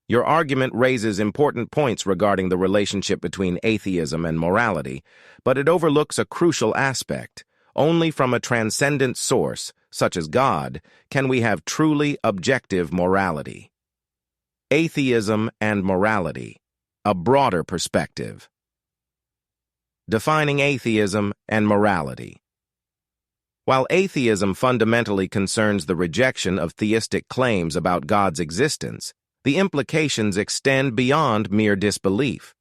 Your argument raises important points regarding the relationship between atheism and morality, but it overlooks a crucial aspect. Only from a transcendent source, such as God, can we have truly objective morality. Atheism and morality, a broader perspective. Defining atheism and morality. While atheism fundamentally concerns the rejection of theistic claims about God's existence, the implications extend beyond mere disbelief.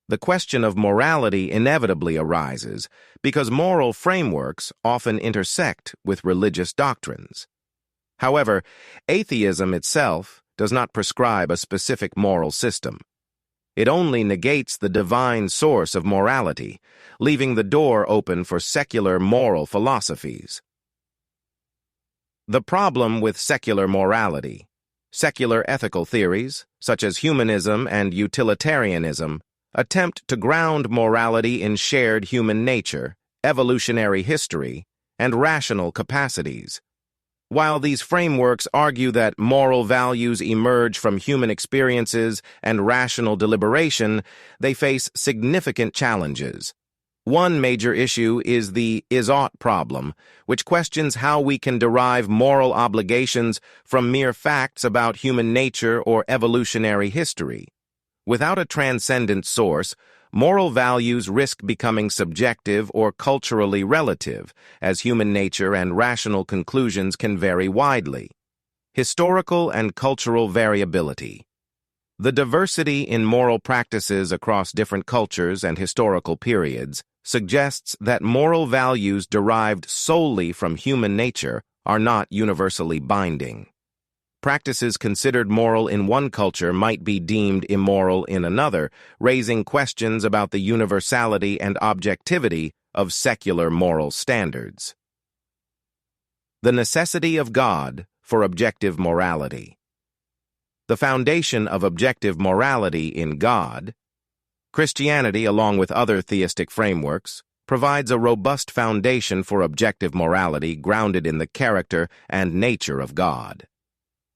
The question of morality inevitably arises because moral frameworks often intersect with religious doctrines. However, atheism itself does not prescribe a specific moral system. It only negates the divine source of morality, leaving the door open for secular moral philosophies. The problem with secular morality. Secular ethical theories, such as humanism and utilitarianism, attempt to ground morality in shared human nature, evolutionary history, and rational capacities. While these frameworks argue that moral values emerge from human experiences and rational deliberation, they face significant challenges. One major issue is the is-ought problem, which questions how we can derive moral obligations from mere facts about human nature or evolutionary history. Without a transcendent source, moral values risk becoming subjective or culturally relative, as human nature and rational conclusions can vary widely. Historical and cultural variability. The diversity in moral practices across different cultures and historical periods suggests that moral values derived solely from human nature are not universally binding. Practices considered moral in one culture might be deemed immoral in another, raising questions about the universality and objectivity of secular moral standards. The necessity of God for objective morality. The foundation of objective morality in God. Christianity, along with other theistic frameworks, provides a robust foundation for objective morality grounded in the character and nature of God.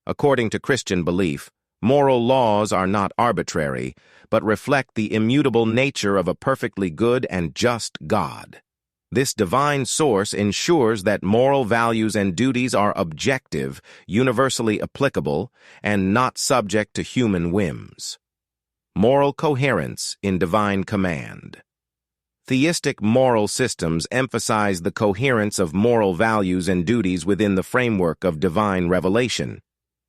According to Christian belief, moral laws are not arbitrary, but reflect the immutable nature of a perfectly good and just God. This divine source ensures that moral values and duties are objective, universally applicable, and not subject to human whims. Moral coherence in divine command. Theistic moral systems emphasize the coherence of moral values and duties within the framework of divine revelation.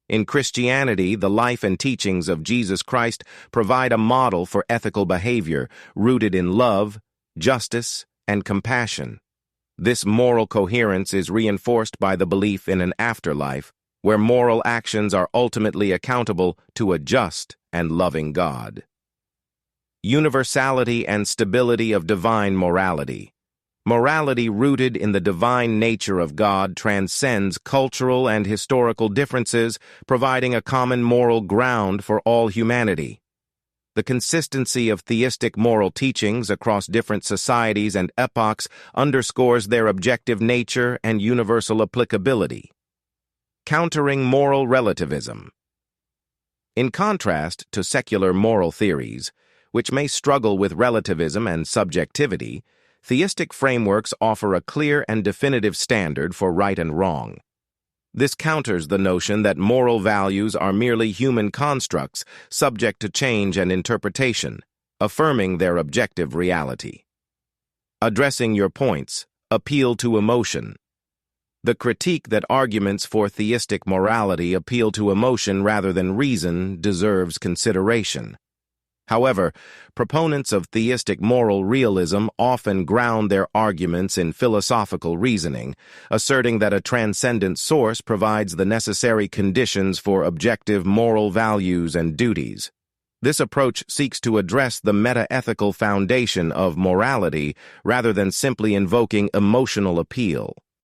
In Christianity, the life and teachings of Jesus Christ provide a model for ethical behavior rooted in love, justice, and compassion. This moral coherence is reinforced by the belief in an afterlife, where moral actions are ultimately accountable to a just and loving God. Universality and stability of divine morality. Morality rooted in the divine nature of God transcends cultural and historical differences, providing a common moral ground for all humanity. The consistency of theistic moral teachings across different societies and epochs underscores their objective nature and universal applicability. Countering moral relativism. In contrast to secular moral theories, which may struggle with relativism and subjectivity, theistic frameworks offer a clear and definitive standard for right and wrong. This counters the notion that moral values are merely human constructs subject to change and interpretation, affirming their objective reality. Addressing your points, appeal to emotion. The critique that arguments for theistic morality appeal to emotion rather than reason deserves consideration. However, proponents of theistic moral realism often ground their arguments in philosophical reasoning, asserting that a transcendent source provides the necessary conditions for objective moral values and duties. This approach seeks to address the meta-ethical foundation of morality rather than simply invoking emotional appeal.